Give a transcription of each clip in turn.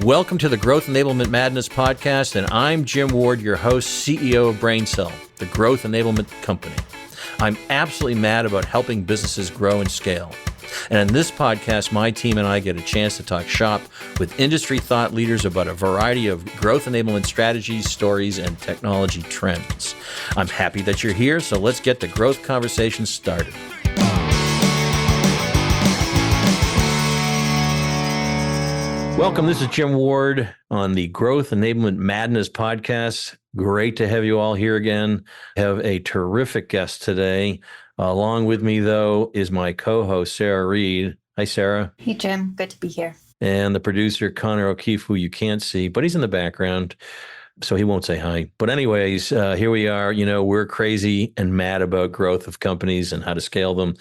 Welcome to the Growth Enablement Madness podcast, and I'm Jim Ward, your host, CEO of BrainCell, the Growth Enablement Company. I'm absolutely mad about helping businesses grow and scale. And in this podcast, my team and I get a chance to talk shop with industry thought leaders about a variety of growth enablement strategies, stories, and technology trends. I'm happy that you're here, so let's get the growth conversation started. Welcome. This is Jim Ward on the Growth Enablement Madness podcast. Great to have you all here again. I have a terrific guest today. Along with me, though, is my co-host, Sarah Reed. Hi, Sarah. Hey, Jim. Good to be here. And the producer, Connor O'Keefe, who you can't see, but he's in the background, so he won't say hi. But anyways, here we are. You know, we're crazy and mad about growth of companies and how to scale them.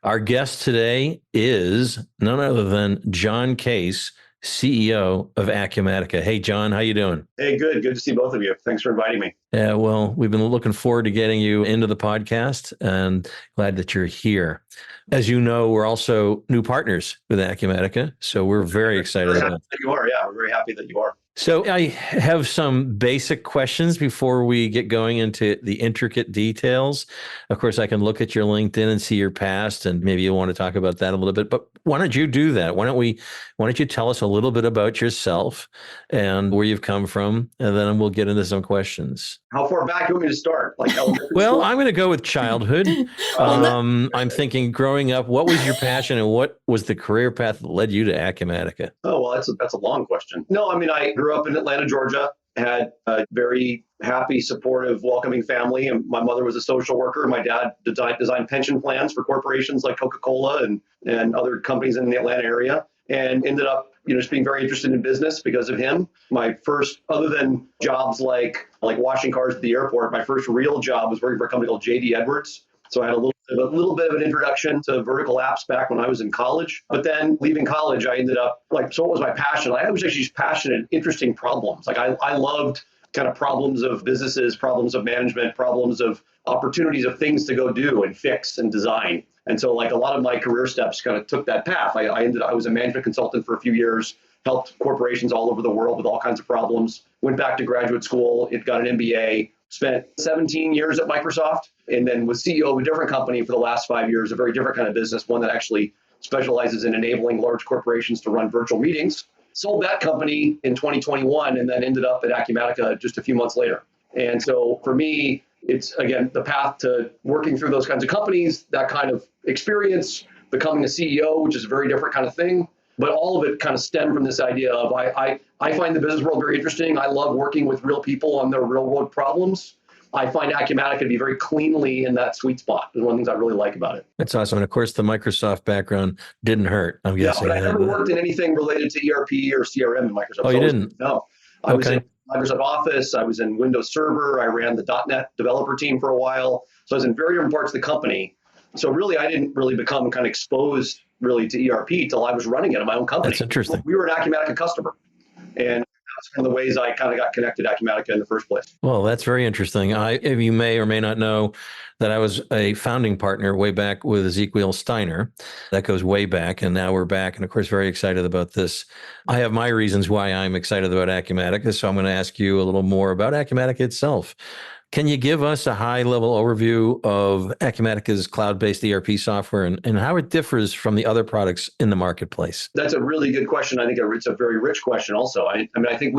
Our guest today is none other than John Case, CEO of Acumatica. Hey, John, how you doing? Hey, good. Good to see both of you. Thanks for inviting me. Yeah, well, we've been looking forward to getting you into the podcast and glad that you're here. As you know, we're also new partners with Acumatica, so we're very excited about that. You are, yeah. We're very happy that you are. So I have some basic questions before we get going into the intricate details. Of course, I can look at your LinkedIn and see your past, and maybe you want to talk about that a little bit. But why don't you do that? Why don't you tell us a little bit about yourself and where you've come from, and then we'll get into some questions. How far back do you want me to start? Like elementary Well, school? I'm going to go with childhood. I'm thinking growing up, what was your passion and what was the career path that led you to Acumatica? Oh, well, that's a long question. No, I mean, I grew up in Atlanta, Georgia, had a very happy, supportive, welcoming family. And my mother was a social worker. My dad designed pension plans for corporations like Coca-Cola and other companies in the Atlanta area, and ended up just being very interested in business because of him. My first, other than jobs like washing cars at the airport, my first real job was working for a company called J.D. Edwards. So I had a little bit of an introduction to vertical apps back when I was in college. But then leaving college, I ended up so what was my passion? I was actually just passionate in interesting problems. I loved kind of problems of businesses, problems of management, problems of opportunities of things to go do and fix and design. And so a lot of my career steps kind of took that path. I was a management consultant for a few years, helped corporations all over the world with all kinds of problems, went back to graduate school, got an MBA, spent 17 years at Microsoft, and then was CEO of a different company for the last 5 years, a very different kind of business, one that actually specializes in enabling large corporations to run virtual meetings. Sold that company in 2021 and then ended up at Acumatica just a few months later. And so for me, it's, again, the path to working through those kinds of companies, that kind of experience, becoming a CEO, which is a very different kind of thing. But all of it kind of stemmed from this idea of I find the business world very interesting. I love working with real people on their real world problems. I find Acumatica to be very cleanly in that sweet spot. It's one of the things I really like about it. That's awesome. And of course, the Microsoft background didn't hurt, I'm guessing. Yeah, but I never worked in anything related to ERP or CRM in Microsoft. Oh, you didn't? No. I was in Microsoft Office. I was in Windows Server. I ran the .NET developer team for a while. So I was in very different parts of the company. So really, I didn't really become kind of exposed really to ERP till I was running it in my own company. That's interesting. We were an Acumatica customer. And that's one of the ways I kind of got connected to Acumatica in the first place. Well, that's very interesting. You may or may not know that I was a founding partner way back with Ezekiel Steiner. That goes way back, and now we're back. And of course, very excited about this. I have my reasons why I'm excited about Acumatica, so I'm going to ask you a little more about Acumatica itself. Can you give us a high-level overview of Acumatica's cloud-based ERP software and how it differs from the other products in the marketplace? That's a really good question. I think it's a very rich question also. I think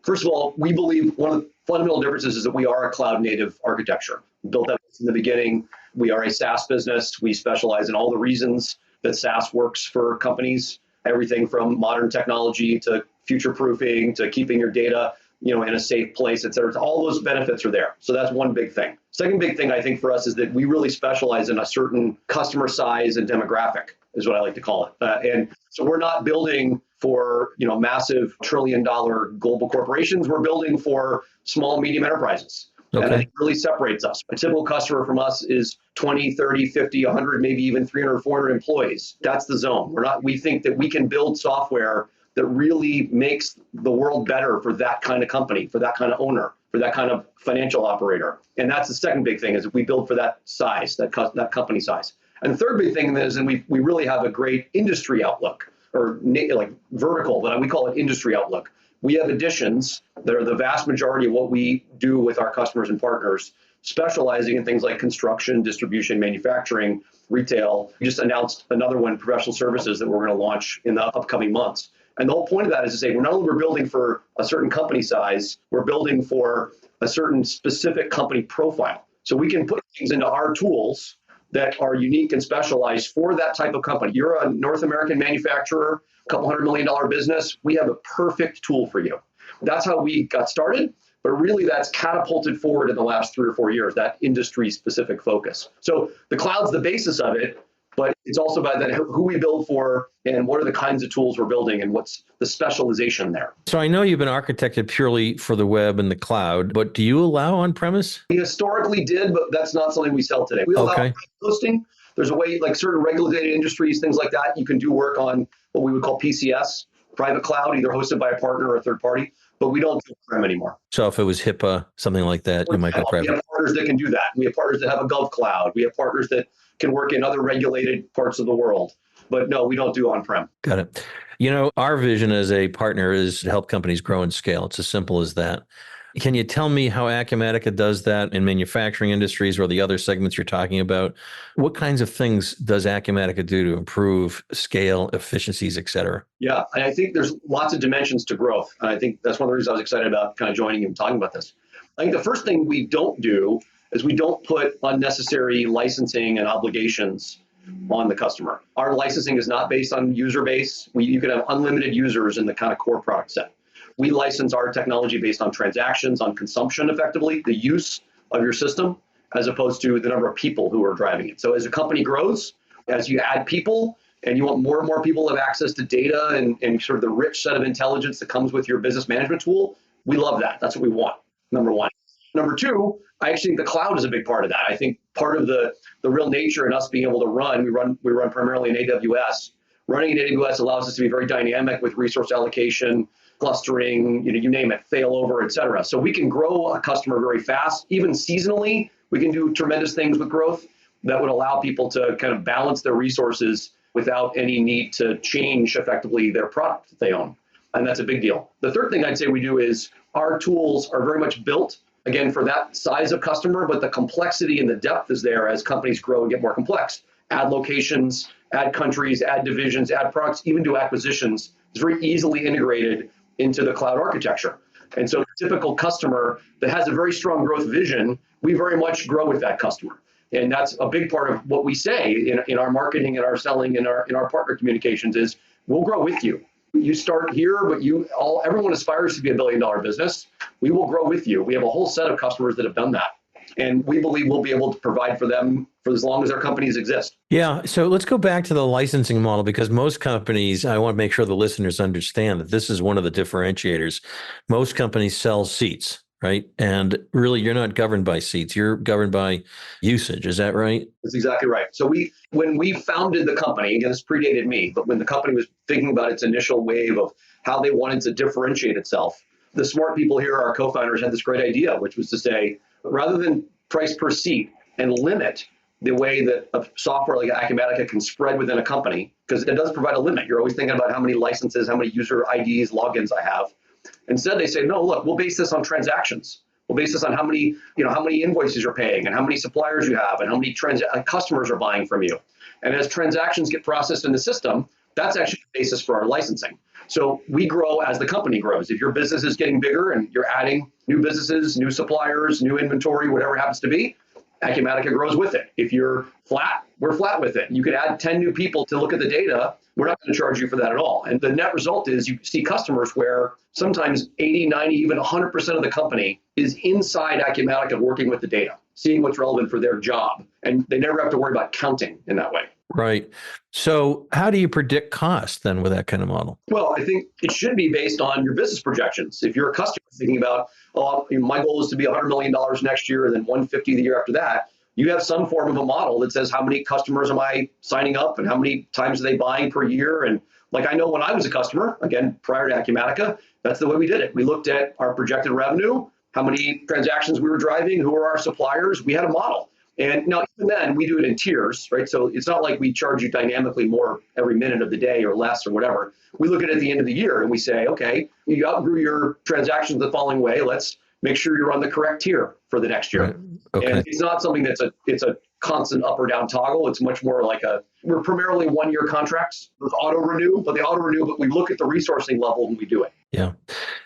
first of all, we believe one of the fundamental differences is that we are a cloud-native architecture. Built that in the beginning. We are a SaaS business. We specialize in all the reasons that SaaS works for companies, everything from modern technology to future-proofing to keeping your data in a safe place, et cetera. All those benefits are there. So that's one big thing. Second big thing I think for us is that we really specialize in a certain customer size and demographic is what I like to call it. And so we're not building for, massive $1 trillion global corporations. We're building for small, medium enterprises. Okay. And I think it really separates us. A typical customer from us is 20, 30, 50, 100, maybe even 300, 400 employees. That's the zone. We think that we can build software that really makes the world better for that kind of company, for that kind of owner, for that kind of financial operator. And that's the second big thing, is that we build for that size, that company size. And the third big thing is, and we really have a great industry outlook, like vertical, but we call it industry outlook. We have editions that are the vast majority of what we do with our customers and partners, specializing in things like construction, distribution, manufacturing, retail. We just announced another one, professional services, that we're going to launch in the upcoming months. And the whole point of that is to say, we're not only building for a certain company size, we're building for a certain specific company profile. So we can put things into our tools that are unique and specialized for that type of company. You're a North American manufacturer, a couple $100 million business. We have a perfect tool for you. That's how we got started. But really, that's catapulted forward in the last 3 or 4 years, that industry-specific focus. So the cloud's the basis of it, but it's also about that who we build for and what are the kinds of tools we're building and what's the specialization there. So I know you've been architected purely for the web and the cloud, but do you allow on-premise? We historically did, but that's not something we sell today. We allow hosting. There's a way, like certain regulated industries, things like that, you can do work on what we would call PCS, private cloud, either hosted by a partner or a third party. But we don't do on-prem anymore. So if it was HIPAA, something like that, you might go private. We have partners that can do that. We have partners that have a Gov Cloud. We have partners that can work in other regulated parts of the world. But no, we don't do on-prem. Got it. Our vision as a partner is to help companies grow and scale. It's as simple as that. Can you tell me how Acumatica does that in manufacturing industries or the other segments you're talking about? What kinds of things does Acumatica do to improve scale, efficiencies, et cetera? Yeah, and I think there's lots of dimensions to growth. And I think that's one of the reasons I was excited about kind of joining you and talking about this. I think the first thing we don't do is we don't put unnecessary licensing and obligations on the customer. Our licensing is not based on user base. You can have unlimited users in the kind of core product set. We license our technology based on transactions, on consumption, effectively, the use of your system, as opposed to the number of people who are driving it. So as a company grows, as you add people, and you want more and more people to have access to data and sort of the rich set of intelligence that comes with your business management tool, we love that. That's what we want, number one. Number two, I actually think the cloud is a big part of that. I think part of the real nature in us being able to we run primarily in AWS. Running in AWS allows us to be very dynamic with resource allocation, clustering, you name it, failover, et cetera. So we can grow a customer very fast. Even seasonally, we can do tremendous things with growth that would allow people to kind of balance their resources without any need to change effectively their product that they own. And that's a big deal. The third thing I'd say we do is our tools are very much built, again, for that size of customer, but the complexity and the depth is there as companies grow and get more complex. Add locations, add countries, add divisions, add products, even do acquisitions. It's very easily integrated into the cloud architecture. And so the typical customer that has a very strong growth vision, we very much grow with that customer. And that's a big part of what we say in our marketing and our selling and our partner communications is we'll grow with you. You start here, but everyone aspires to be $1 billion business. We will grow with you. We have a whole set of customers that have done that. And we believe we'll be able to provide for them for as long as our companies exist. Yeah. So let's go back to the licensing model, because most companies, I want to make sure the listeners understand that this is one of the differentiators. Most companies sell seats, right? And really, you're not governed by seats. You're governed by usage. Is that right? That's exactly right. So when we founded the company, again, this predated me, but when the company was thinking about its initial wave of how they wanted to differentiate itself, the smart people here, our co-founders, had this great idea, which was to say, rather than price per seat and limit the way that a software like Acumatica can spread within a company, because it does provide a limit. You're always thinking about how many licenses, how many user IDs, logins I have. Instead, they say, no, look, we'll base this on transactions. We'll base this on how many invoices you're paying and how many suppliers you have and how many customers are buying from you. And as transactions get processed in the system, that's actually the basis for our licensing. So we grow as the company grows. If your business is getting bigger and you're adding new businesses, new suppliers, new inventory, whatever it happens to be, Acumatica grows with it. If you're flat, we're flat with it. You could add 10 new people to look at the data. We're not going to charge you for that at all. And the net result is you see customers where sometimes 80, 90, even 100% of the company is inside Acumatica working with the data, seeing what's relevant for their job. And they never have to worry about counting in that way. Right. So how do you predict cost then with that kind of model? Well, I think it should be based on your business projections. If you're a customer thinking about, my goal is to be $100 million next year and then 150 the year after that, you have some form of a model that says how many customers am I signing up and how many times are they buying per year? And like I know when I was a customer, again, prior to Acumatica, that's the way we did it. We looked at our projected revenue, how many transactions we were driving, who were our suppliers. We had a model. And now, even then, we do it in tiers, right? So it's not like we charge you dynamically more every minute of the day or less or whatever. We look at it at the end of the year and we say, okay, you outgrew your transactions the following way. Let's make sure you're on the correct tier for the next year. Right. Okay. And it's not something it's a constant up or down toggle. It's much more like we're primarily 1-year contracts with auto renew, but we look at the resourcing level when we do it. Yeah.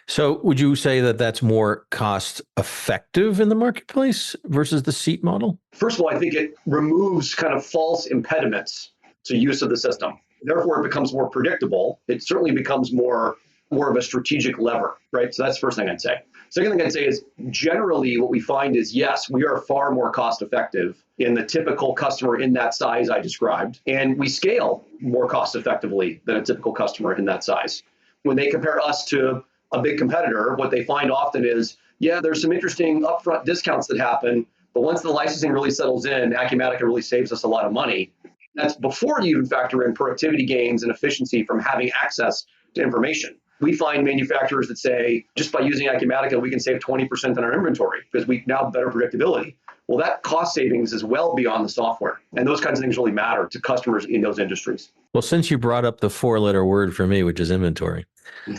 So would you say that that's more cost effective in the marketplace versus the seat model? First of all, I think it removes kind of false impediments to use of the system. Therefore, it becomes more predictable. It certainly becomes more of a strategic lever, right? So that's the first thing I'd say. Second thing I'd say is generally what we find is, yes, we are far more cost effective in the typical customer in that size I described, and we scale more cost effectively than a typical customer in that size. When they compare us to a big competitor, what they find often is, yeah, there's some interesting upfront discounts that happen, but once the licensing really settles in, Acumatica really saves us a lot of money. That's before you even factor in productivity gains and efficiency from having access to information. We find manufacturers that say, just by using Acumatica, we can save 20% on our inventory because we now have better predictability. Well, that cost savings is well beyond the software. And those kinds of things really matter to customers in those industries. Well, since you brought up the 4-letter word for me, which is inventory,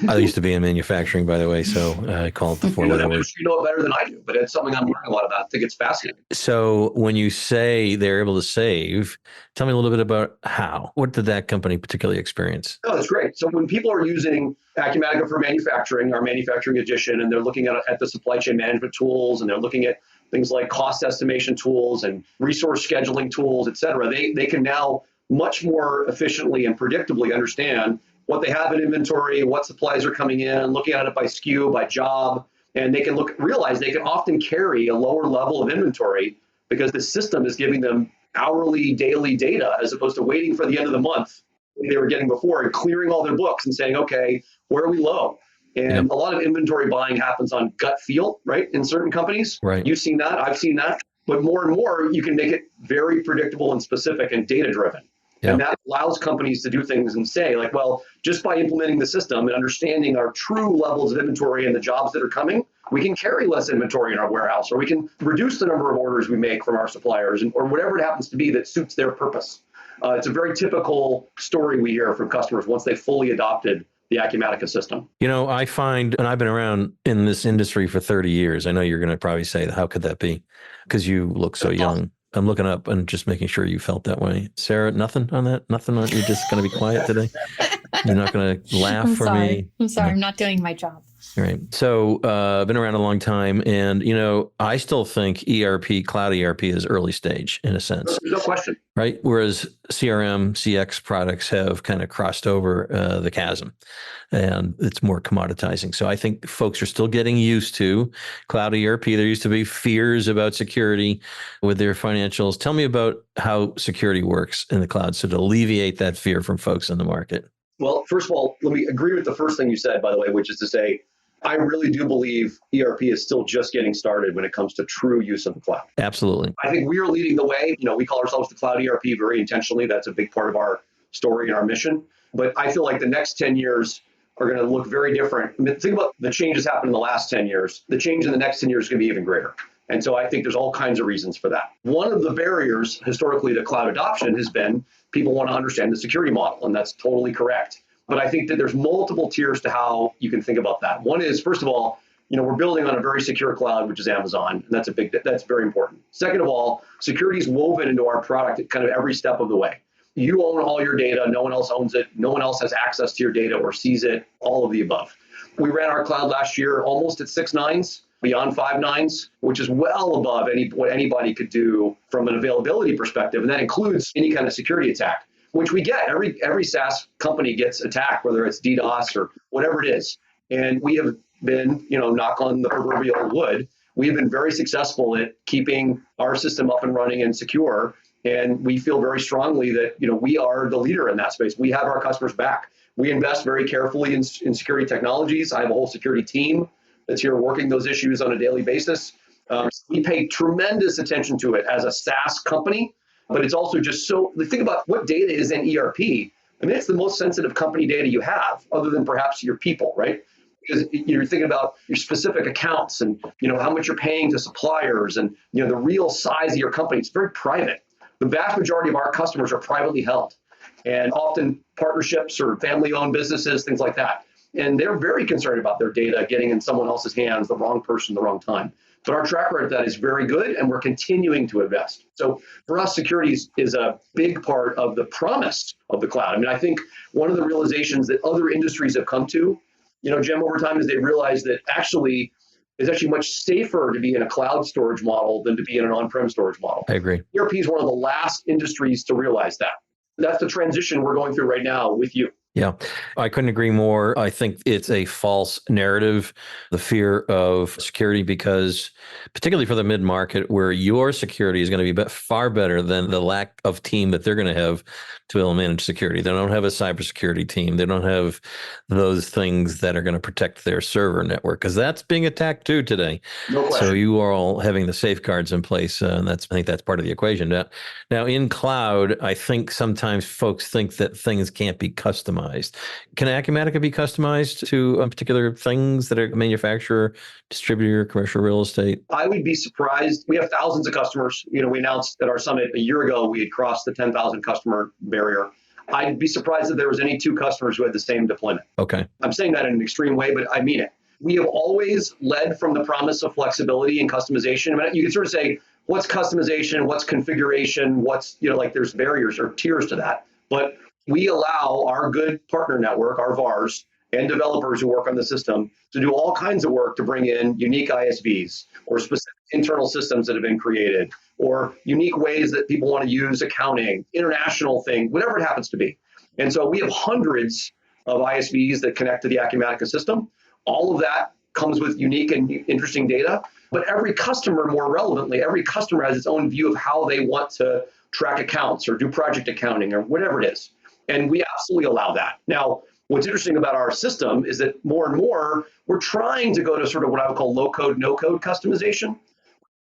I used to be in manufacturing, by the way, so I call it the 4-letter word. You know it better than I do, but it's something I'm learning a lot about. I think it's fascinating. So when you say they're able to save, tell me a little bit about how. What did that company particularly experience? Oh, that's great. So when people are using Acumatica for manufacturing, our manufacturing edition, and they're looking at the supply chain management tools, and they're looking at things like cost estimation tools and resource scheduling tools, et cetera, they can now much more efficiently and predictably understand what they have in inventory, what supplies are coming in, looking at it by SKU, by job, and they can realize they can often carry a lower level of inventory because the system is giving them hourly, daily data as opposed to waiting for the end of the month they were getting before and clearing all their books and saying, okay, where are we low? And a lot of inventory buying happens on gut feel, right? In certain companies. Right. You've seen that. I've seen that. But more and more, you can make it very predictable and specific and data driven. And that allows companies to do things and say, like, well, just by implementing the system and understanding our true levels of inventory and the jobs that are coming, we can carry less inventory in our warehouse, or we can reduce the number of orders we make from our suppliers, or whatever it happens to be that suits their purpose. It's a very typical story we hear from customers once they fully adopted the Acumatica system. You know, I find, and I've been around in this industry for 30 years. I know you're going to probably say, how could that be? Because you look so young. I'm looking up and just making sure you felt that way. Sarah, nothing on that? Nothing on, you're just going to be quiet today? You're not going to laugh I'm for sorry. me? I'm sorry. I'm not doing my job. Right. So I've been around a long time, and, you know, I still think ERP, cloud ERP is early stage in a sense. No question. Right. Whereas CRM, CX products have kind of crossed over the chasm, and it's more commoditizing. So I think folks are still getting used to cloud ERP. There used to be fears about security with their financials. Tell me about how security works in the cloud, so to alleviate that fear from folks in the market. Well, first of all, let me agree with the first thing you said, by the way, which is to say, I really do believe ERP is still just getting started when it comes to true use of the cloud. Absolutely. I think we are leading the way. You know, we call ourselves the cloud ERP very intentionally. That's a big part of our story and our mission. But I feel like the next 10 years are going to look very different. I mean, think about the changes happened in the last 10 years. The change in the next 10 years is going to be even greater. And so I think there's all kinds of reasons for that. One of the barriers historically to cloud adoption has been people want to understand the security model, and that's totally correct. But I think that there's multiple tiers to how you can think about that. One is, first of all, you know, we're building on a very secure cloud, which is Amazon, and that's very important. Second of all, security is woven into our product at kind of every step of the way. You own all your data, no one else owns it, no one else has access to your data or sees it, all of the above. We ran our cloud last year almost at 6 nines, beyond 5 nines, which is well above what anybody could do from an availability perspective, and that includes any kind of security attack, which we get. Every SaaS company gets attacked, whether it's DDoS or whatever it is. And we have been, you know, knock on the proverbial wood, we have been very successful at keeping our system up and running and secure. And we feel very strongly that, you know, we are the leader in that space. We have our customers back. We invest very carefully in security technologies. I have a whole security team that's here working those issues on a daily basis. We pay tremendous attention to it as a SaaS company. But it's also just so, think about what data is in ERP. I mean, it's the most sensitive company data you have, other than perhaps your people, right? because you're thinking about your specific accounts and how much you're paying to suppliers and the real size of your company. It's very private. The vast majority of our customers are privately held, and often partnerships or family-owned businesses, things like that. And they're very concerned about their data getting in someone else's hands, the wrong person, the wrong time. But our track record of that is very good, and we're continuing to invest. So for us, security is a big part of the promise of the cloud. I mean, I think one of the realizations that other industries have come to, Jim, over time, is they realize that it's actually much safer to be in a cloud storage model than to be in an on-prem storage model. I agree. ERP is one of the last industries to realize that. That's the transition we're going through right now with you. Yeah, I couldn't agree more. I think it's a false narrative, the fear of security, because particularly for the mid-market, where your security is going to be far better than the lack of team that they're going to have to be able to manage security. They don't have a cybersecurity team. They don't have those things that are going to protect their server network, because that's being attacked too today. No question. So you are all having the safeguards in place, and I think that's part of the equation. Now in cloud, I think sometimes folks think that things can't be customized. Can Acumatica be customized to particular things that are manufacturer, distributor, commercial real estate? I would be surprised. We have thousands of customers. We announced at our summit a year ago, we had crossed the 10,000 customer barrier. I'd be surprised if there was any two customers who had the same deployment. Okay. I'm saying that in an extreme way, but I mean it. We have always led from the promise of flexibility and customization. I mean, you can sort of say, what's customization? What's configuration? What's, there's barriers or tiers to that. But we allow our good partner network, our VARs, and developers who work on the system to do all kinds of work to bring in unique ISVs or specific internal systems that have been created, or unique ways that people want to use accounting, international thing, whatever it happens to be. And so we have hundreds of ISVs that connect to the Acumatica system. All of that comes with unique and interesting data. But every customer, more relevantly, every customer has its own view of how they want to track accounts or do project accounting or whatever it is. And we absolutely allow that. Now, what's interesting about our system is that more and more, we're trying to go to sort of what I would call low-code, no-code customization,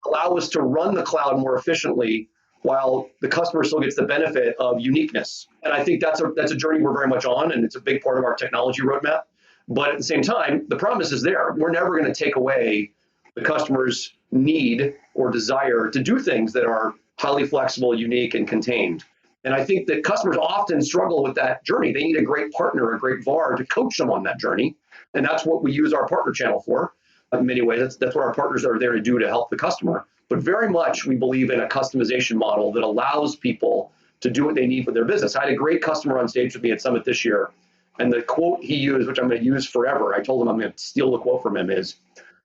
allow us to run the cloud more efficiently while the customer still gets the benefit of uniqueness. And I think that's a journey we're very much on, and it's a big part of our technology roadmap. But at the same time, the promise is there. We're never going to take away the customer's need or desire to do things that are highly flexible, unique, and contained. And I think that customers often struggle with that journey. They need a great partner, a great VAR to coach them on that journey. And that's what we use our partner channel for in many ways. That's what our partners are there to do to help the customer. But very much we believe in a customization model that allows people to do what they need for their business. I had a great customer on stage with me at Summit this year. And the quote he used, which I'm going to use forever, I told him I'm going to steal the quote from him, is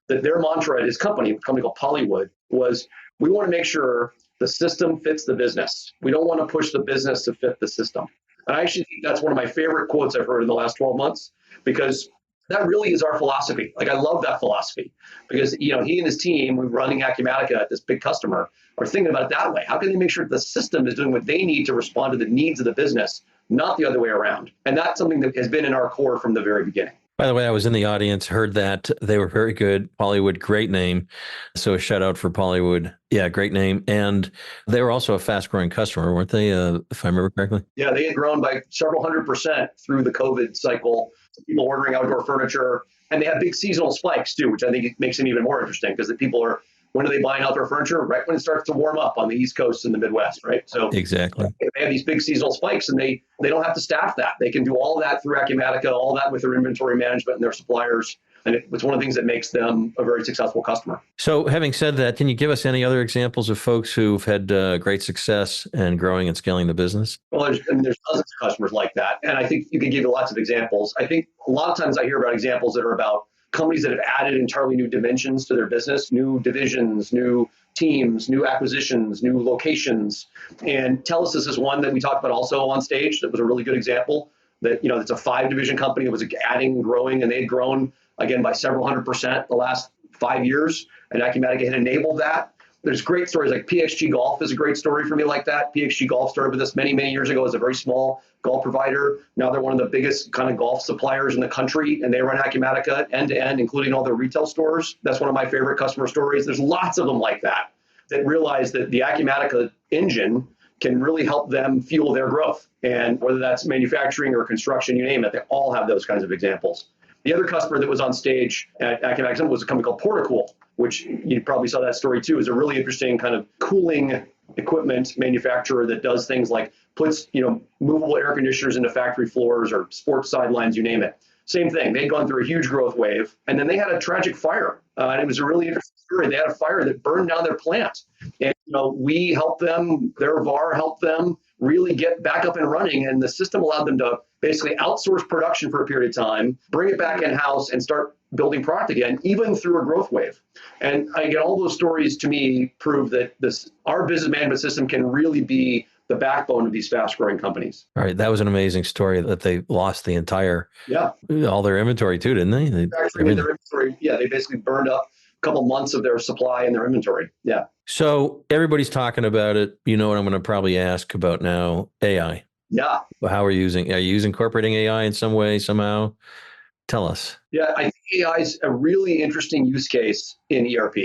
that their mantra at his company, a company called Pollywood, was, we want to make sure the system fits the business. We don't want to push the business to fit the system. And I actually think that's one of my favorite quotes I've heard in the last 12 months, because that really is our philosophy. Like, I love that philosophy, because he and his team, we're running Acumatica at this big customer, are thinking about it that way. How can they make sure the system is doing what they need to respond to the needs of the business, not the other way around? And that's something that has been in our core from the very beginning. By the way, I was in the audience, heard that. They were very good. Pollywood, great name. So a shout out for Pollywood. Yeah, great name. And they were also a fast growing customer, weren't they, if I remember correctly? Yeah, they had grown by several 100% through the COVID cycle. People ordering outdoor furniture. And they have big seasonal spikes too, which I think makes it even more interesting, because the people are, when are they buying outdoor furniture? Right when it starts to warm up on the East Coast and the Midwest, right? So exactly. They have these big seasonal spikes, and they don't have to staff that. They can do all that through Acumatica, all that with their inventory management and their suppliers. And it's one of the things that makes them a very successful customer. So having said that, can you give us any other examples of folks who've had great success and growing and scaling the business? Well, there's dozens of customers like that. And I think you can give you lots of examples. I think a lot of times I hear about examples that are about companies that have added entirely new dimensions to their business, new divisions, new teams, new acquisitions, new locations. And Telus is one that we talked about also on stage. That was a really good example. That, it's a 5-division company that was adding, growing, and they had grown again by several 100% the last 5 years. And Acumatica had enabled that. There's great stories like PXG Golf is a great story for me like that. PXG Golf started with us many, many years ago as a very small golf provider. Now they're one of the biggest kind of golf suppliers in the country, and they run Acumatica end to end, including all their retail stores. That's one of my favorite customer stories. There's lots of them like that realize that the Acumatica engine can really help them fuel their growth. And whether that's manufacturing or construction, you name it, they all have those kinds of examples. The other customer that was on stage at Acumatica was a company called Portacool, which you probably saw that story too, is a really interesting kind of cooling equipment manufacturer that does things like puts, movable air conditioners into factory floors or sports sidelines, you name it. Same thing. They'd gone through a huge growth wave, and then they had a tragic fire. And it was a really interesting story. They had a fire that burned down their plant. And we helped them, their VAR helped them really get back up and running. And the system allowed them to basically outsource production for a period of time, bring it back in-house, and start building product again, even through a growth wave. And again, all those stories to me prove that our business management system can really be the backbone of these fast-growing companies. All right, that was an amazing story that they lost the entire, all their inventory too, didn't they? Their inventory, they basically burned up a couple months of their supply and their inventory. Yeah. So everybody's talking about it. You know what I'm going to probably ask about now? AI. Yeah. How are you incorporating AI in some way, somehow? Tell us. Yeah, I think AI is a really interesting use case in ERP.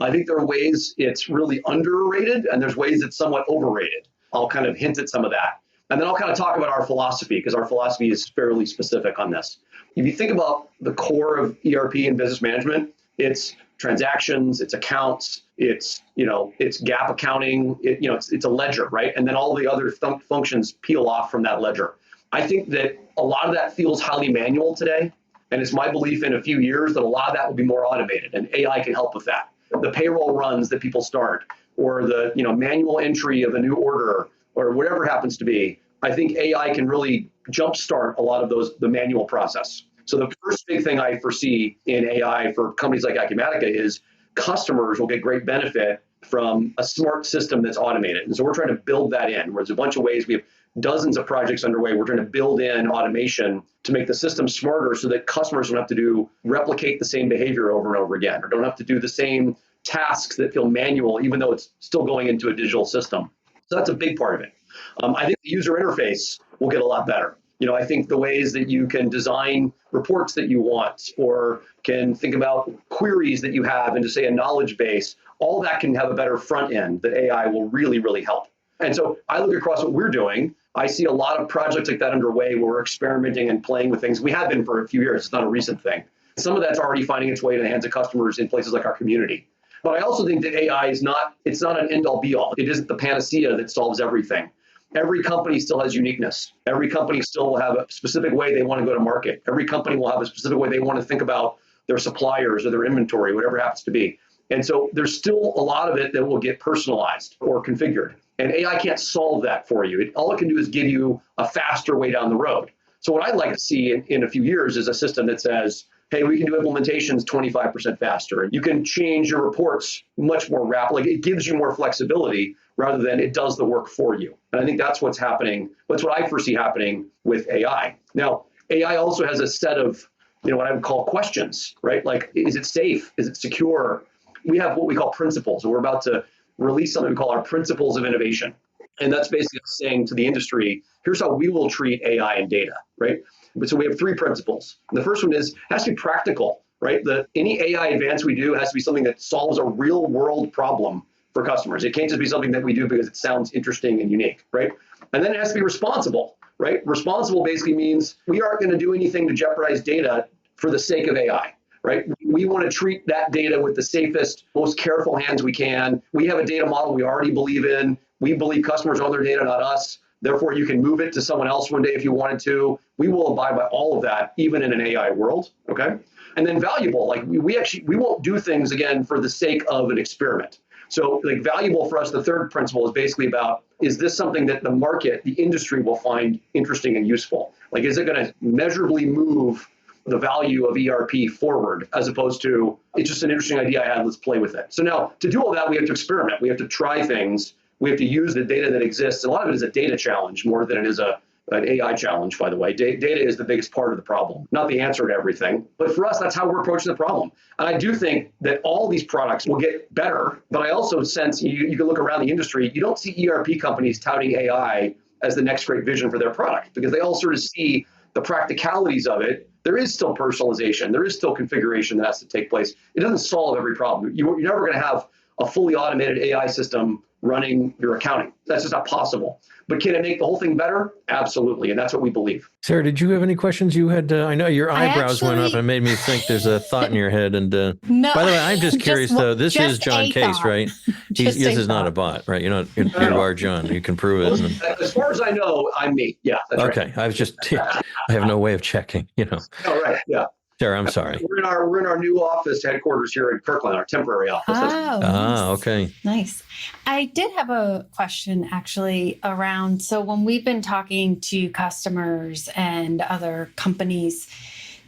I think there are ways it's really underrated, and there's ways it's somewhat overrated. I'll kind of hint at some of that. And then I'll kind of talk about our philosophy, because our philosophy is fairly specific on this. If you think about the core of ERP and business management, it's transactions, it's accounts, it's GAAP accounting, it's a ledger, right? And then all the other functions peel off from that ledger. I think that a lot of that feels highly manual today. And it's my belief in a few years that a lot of that will be more automated, and AI can help with that. The payroll runs that people start, or the manual entry of a new order, or whatever happens to be, I think AI can really jumpstart a lot of the manual process. So the first big thing I foresee in AI for companies like Acumatica is customers will get great benefit from a smart system that's automated. And so we're trying to build that in, where there's a bunch of ways. We have dozens of projects underway. We're trying to build in automation to make the system smarter so that customers don't have to replicate the same behavior over and over again, or don't have to do the same tasks that feel manual, even though it's still going into a digital system. So that's a big part of it. I think the user interface will get a lot better. I think the ways that you can design reports that you want, or can think about queries that you have into, say, a knowledge base, all that can have a better front end that AI will really, really help. And so I look across what we're doing. I see a lot of projects like that underway where we're experimenting and playing with things. We have been for a few years. It's not a recent thing. Some of that's already finding its way to the hands of customers in places like our community. But I also think that AI it's not an end all be all. It isn't the panacea that solves everything. Every company still has uniqueness. Every company still will have a specific way they want to go to market. Every company will have a specific way they want to think about their suppliers or their inventory, whatever it happens to be. And so there's still a lot of it that will get personalized or configured. And AI can't solve that for you. All it can do is give you a faster way down the road. So what I'd like to see in a few years is a system that says, hey, we can do implementations 25% faster. You can change your reports much more rapidly. It gives you more flexibility rather than it does the work for you. And I think that's what's happening. That's what I foresee happening with AI. Now, AI also has a set of, what I would call questions, right? Like, is it safe? Is it secure? We have what we call principles, and we're about to release something we call our principles of innovation. And that's basically saying to the industry, here's how we will treat AI and data, right? So we have 3 principles. And the first one is, it has to be practical, right? Any AI advance we do has to be something that solves a real world problem for customers. It can't just be something that we do because it sounds interesting and unique, right? And then it has to be responsible, right? Responsible basically means we aren't going to do anything to jeopardize data for the sake of AI, right? We want to treat that data with the safest, most careful hands we can. We have a data model we already believe in. We believe customers own their data, not us. Therefore, you can move it to someone else one day if you wanted to. We will abide by all of that, even in an AI world, okay? And then valuable, like we won't do things, again, for the sake of an experiment. So like valuable for us, the third principle is basically about, is this something that the market, the industry will find interesting and useful? Like, is it going to measurably move the value of ERP forward, as opposed to, it's just an interesting idea I had, let's play with it. So now, to do all that, we have to experiment. We have to try things. We have to use the data that exists. And a lot of it is a data challenge more than it is an AI challenge, by the way. Data is the biggest part of the problem, not the answer to everything. But for us, that's how we're approaching the problem. And I do think that all these products will get better. But I also sense, you can look around the industry, you don't see ERP companies touting AI as the next great vision for their product, because they all sort of see the practicalities of it. There is still personalization. There is still configuration that has to take place. It doesn't solve every problem. You're never going to have a fully automated AI system running your accounting. That's just not possible. But can it make the whole thing better? Absolutely. And that's what we believe. Sarah, did you have any questions you had? I know your eyebrows went up and made me think there's a thought in your head. And No, by the way, I'm just curious, though. This is John Case, thought. right? This is not a bot, right? You are John. You can prove it. Well, as far as I know, I'm me. Yeah, that's okay. Right. I have no way of checking, Oh, right. Yeah. Sarah, I'm sorry. We're in our new office headquarters here in Kirkland, our temporary office. Nice. Okay. Nice. I did have a question actually around, so when we've been talking to customers and other companies,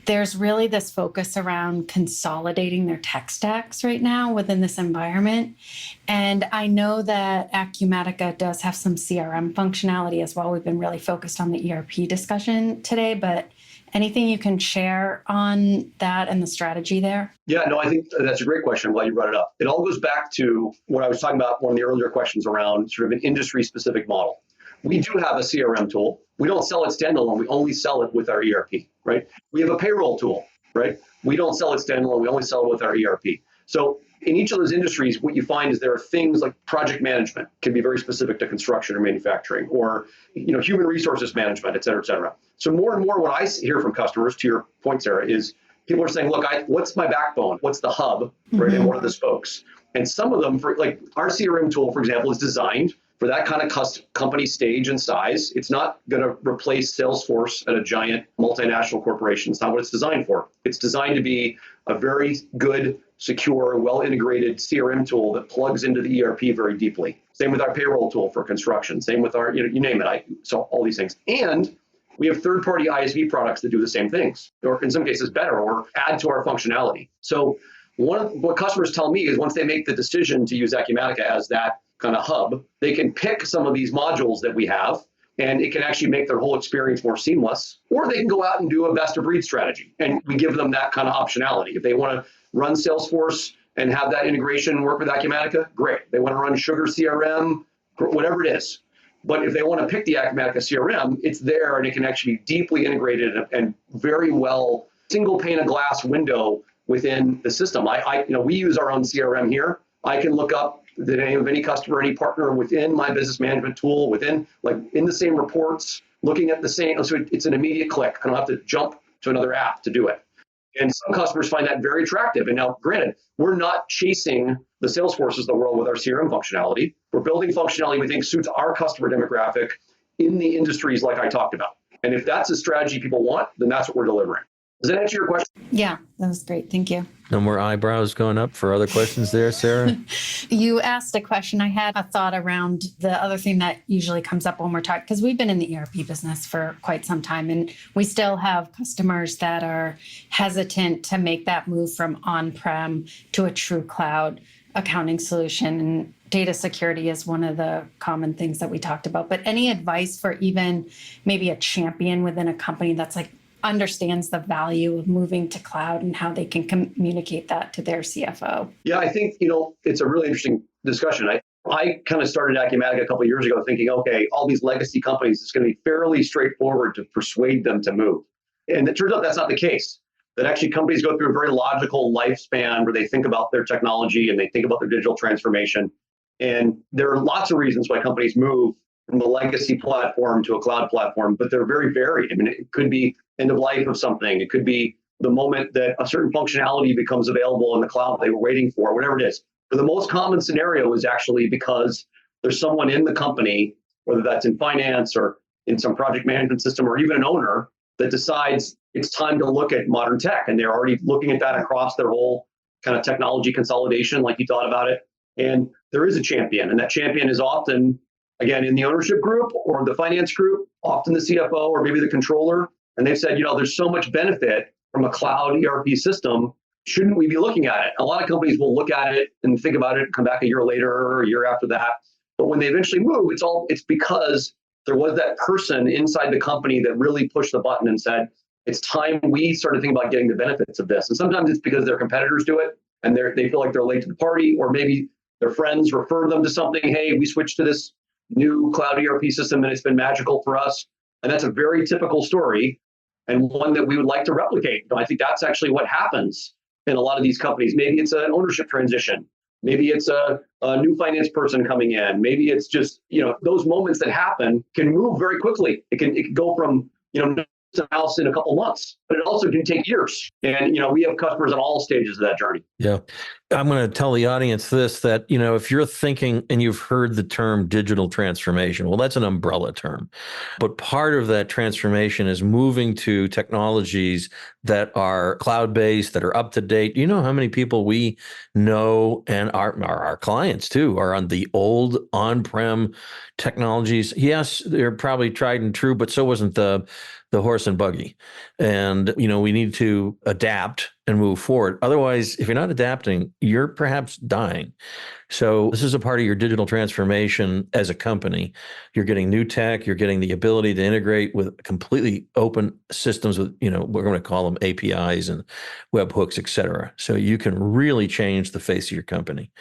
there's really this focus around consolidating their tech stacks right now within this environment. And I know that Acumatica does have some CRM functionality as well. We've been really focused on the ERP discussion today, but anything you can share on that and the strategy there? Yeah, no, I think that's a great question. I'm glad you brought it up. It all goes back to what I was talking about, one of the earlier questions around sort of an industry-specific model. We do have a CRM tool. We don't sell it standalone. We only sell it with our ERP, right? We have a payroll tool, right? We don't sell it standalone. We only sell it with our ERP. So in each of those industries, what you find is there are things like project management can be very specific to construction or manufacturing, or human resources management, et cetera, et cetera. So more and more what I hear from customers, to your point, Sarah, is people are saying, look, what's my backbone? What's the hub, right? And what are the spokes? And some of them, for like our CRM tool, for example, is designed for that kind of company stage and size. It's not going to replace Salesforce at a giant multinational corporation. It's not what it's designed for. It's designed to be a very good, secure, well-integrated CRM tool that plugs into the ERP very deeply. Same with our payroll tool for construction. Same with our, you name it. So all these things. And we have third-party ISV products that do the same things, or in some cases better, or add to our functionality. So what customers tell me is once they make the decision to use Acumatica as that kind of hub, they can pick some of these modules that we have, and it can actually make their whole experience more seamless. Or they can go out and do a best of breed strategy, and we give them that kind of optionality. If they want to run Salesforce and have that integration work with Acumatica, great. They want to run Sugar CRM, whatever it is. But if they want to pick the Acumatica CRM, it's there, and it can actually be deeply integrated and very well single pane of glass window within the system. We use our own CRM here. I can look up the name of any customer, any partner within my business management tool, in the same reports, looking at the same. So it's an immediate click. I don't have to jump to another app to do it. And some customers find that very attractive. And now, granted, we're not chasing the Salesforces of the world with our CRM functionality. We're building functionality we think suits our customer demographic in the industries like I talked about. And if that's a strategy people want, then that's what we're delivering. Does that answer your question? Yeah, that was great. Thank you. No more eyebrows going up for other questions there, Sarah? You asked a question. I had a thought around the other thing that usually comes up when we're talking, because we've been in the ERP business for quite some time, and we still have customers that are hesitant to make that move from on-prem to a true cloud accounting solution. And data security is one of the common things that we talked about. But any advice for even maybe a champion within a company that's understands the value of moving to cloud and how they can communicate that to their CFO? Yeah, I think, it's a really interesting discussion. I kind of started Acumatica a couple of years ago thinking, okay, all these legacy companies, it's going to be fairly straightforward to persuade them to move. And it turns out that's not the case. That actually companies go through a very logical lifespan where they think about their technology and they think about their digital transformation. And there are lots of reasons why companies move from a legacy platform to a cloud platform, but they're very varied. I mean, it could be end of life of something. It could be the moment that a certain functionality becomes available in the cloud they were waiting for, whatever it is. But the most common scenario is actually because there's someone in the company, whether that's in finance or in some project management system or even an owner, that decides it's time to look at modern tech. And they're already looking at that across their whole kind of technology consolidation, like you thought about it. And there is a champion, and that champion is often, again, in the ownership group or the finance group, often the CFO or maybe the controller. And they've said, there's so much benefit from a cloud ERP system. Shouldn't we be looking at it? A lot of companies will look at it and think about it and come back a year later or a year after that. But when they eventually move, it's because there was that person inside the company that really pushed the button and said, it's time we started thinking about getting the benefits of this. And sometimes it's because their competitors do it and they feel like they're late to the party, or maybe their friends refer them to something. Hey, we switched to this new cloud ERP system and it's been magical for us. And that's a very typical story, and one that we would like to replicate. I think that's actually what happens in a lot of these companies. Maybe it's an ownership transition. Maybe it's a new finance person coming in. Maybe it's just, those moments that happen can move very quickly. It can go from, to house in a couple of months, but it also can take years. And, we have customers at all stages of that journey. Yeah. I'm going to tell the audience this, that, if you're thinking and you've heard the term digital transformation, well, that's an umbrella term. But part of that transformation is moving to technologies that are cloud-based, that are up to date. You know how many people we know, and our clients too, are on the old on-prem technologies. Yes, they're probably tried and true, but so wasn't the horse and buggy. And, we need to adapt and move forward. Otherwise, if you're not adapting, you're perhaps dying. So this is a part of your digital transformation as a company. You're getting new tech, you're getting the ability to integrate with completely open systems with, we're going to call them APIs and webhooks, et cetera. So you can really change the face of your company.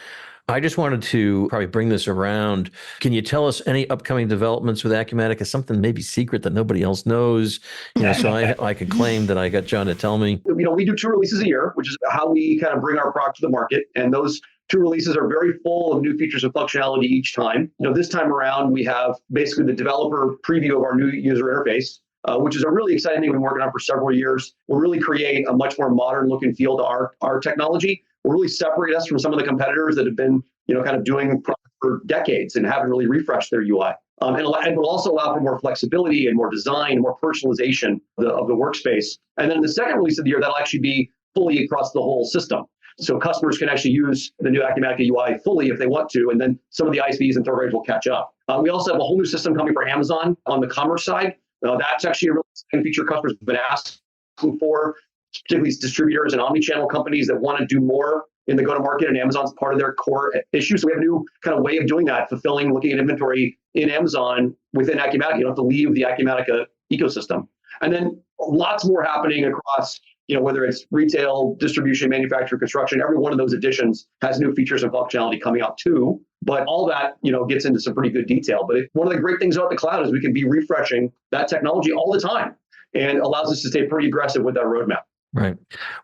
I just wanted to probably bring this around. Can you tell us any upcoming developments with Acumatica, something maybe secret that nobody else knows? So I could claim that I got John to tell me. We do 2 releases a year, which is how we kind of bring our product to the market. And those 2 releases are very full of new features and functionality each time. This time around, we have basically the developer preview of our new user interface, which is a really exciting thing we've been working on for several years. We'll really create a much more modern look and feel to our technology. Will really separate us from some of the competitors that have been, kind of doing product for decades and haven't really refreshed their UI. And will also allow for more flexibility and more design, more personalization of the workspace. And then the second release of the year, that'll actually be fully across the whole system. So customers can actually use the new Acumatica UI fully if they want to, and then some of the ISVs and third parties will catch up. We also have a whole new system coming for Amazon on the commerce side. That's actually a really exciting feature customers have been asking for, particularly distributors and omni-channel companies that want to do more in the go-to-market, and Amazon's part of their core issue. So we have a new kind of way of doing that, fulfilling, looking at inventory in Amazon within Acumatica. You don't have to leave the Acumatica ecosystem. And then lots more happening across, whether it's retail, distribution, manufacturing, construction. Every one of those additions has new features and functionality coming out too. But all that, gets into some pretty good detail. But one of the great things about the cloud is we can be refreshing that technology all the time, and allows us to stay pretty aggressive with that roadmap. Right.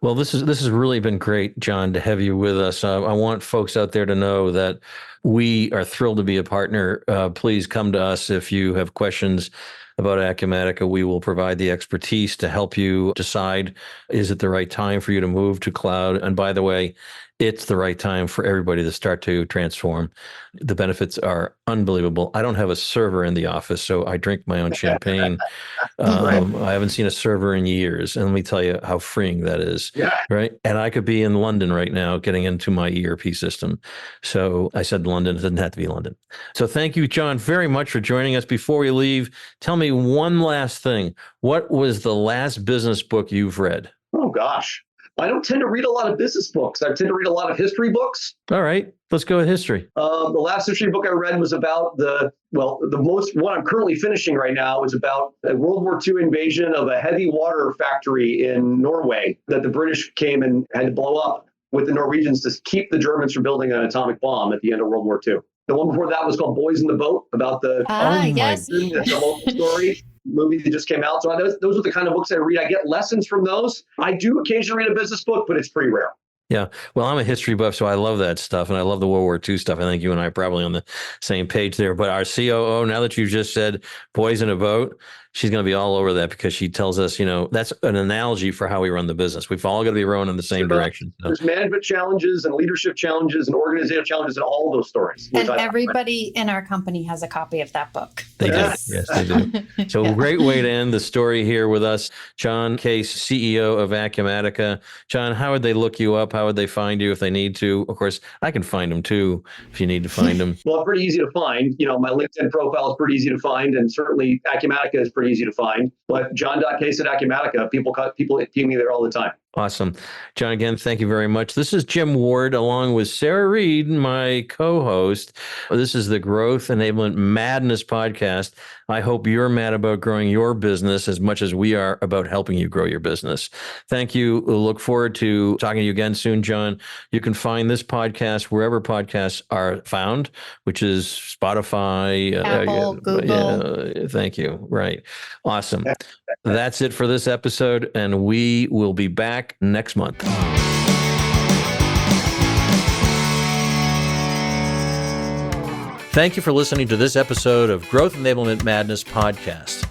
Well, this has really been great, John, to have you with us. I want folks out there to know that we are thrilled to be a partner. Please come to us if you have questions about Acumatica. We will provide the expertise to help you decide, is it the right time for you to move to cloud? And by the way, it's the right time for everybody to start to transform. The benefits are unbelievable. I don't have a server in the office, so I drink my own champagne. I haven't seen a server in years. And let me tell you how freeing that is. Yeah. Right. And I could be in London right now getting into my ERP system. So I said London, it doesn't have to be London. So thank you, John, very much for joining us. Before we leave, tell me one last thing. What was the last business book you've read? Oh, gosh. I don't tend to read a lot of business books. I tend to read a lot of history books. All right, let's go with history. The last history book I read was about the most one I'm currently finishing right now is about a World War II invasion of a heavy water factory in Norway that the British came and had to blow up with the Norwegians to keep the Germans from building an atomic bomb at the end of World War II. The one before that was called Boys in the Boat, about the yes. That's a local story. Movie that just came out. So those are the kind of books I read. I get lessons from those. I do occasionally read a business book, but it's pretty rare. Yeah. Well, I'm a history buff, so I love that stuff. And I love the World War II stuff. I think you and I are probably on the same page there. But our COO, now that you've just said boys in a boat, she's going to be all over that, because she tells us, that's an analogy for how we run the business. We've all got to be rowing in the same direction. So. There's management challenges and leadership challenges and organizational challenges in all of those stories. And everybody in our company has a copy of that book. They do. Yes, they do. So great way to end the story here with us. John Case, CEO of Acumatica. John, how would they look you up? How would they find you if they need to? Of course, I can find them too if you need to find them. Well, pretty easy to find. My LinkedIn profile is pretty easy to find, and certainly Acumatica is pretty easy to find. But John.Case at Acumatica, people ping me there all the time. Awesome. John, again, thank you very much. This is Jim Ward, along with Sarah Reed, my co-host. This is the Growth Enablement Madness podcast. I hope you're mad about growing your business as much as we are about helping you grow your business. Thank you. Look forward to talking to you again soon, John. You can find this podcast wherever podcasts are found, which is Spotify, Apple, Google. Thank you. Right. Awesome. That's it for this episode, and we will be back next month. Thank you for listening to this episode of Growth Enablement Madness podcast.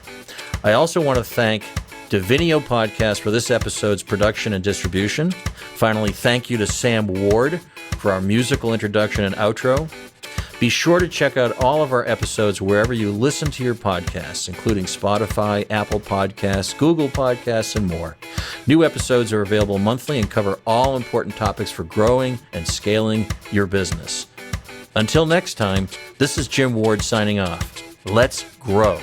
I also want to thank Divinio Podcast for this episode's production and distribution. Finally, thank you to Sam Ward for our musical introduction and outro. Be sure to check out all of our episodes wherever you listen to your podcasts, including Spotify, Apple Podcasts, Google Podcasts, and more. New episodes are available monthly and cover all important topics for growing and scaling your business. Until next time, this is Jim Ward signing off. Let's grow.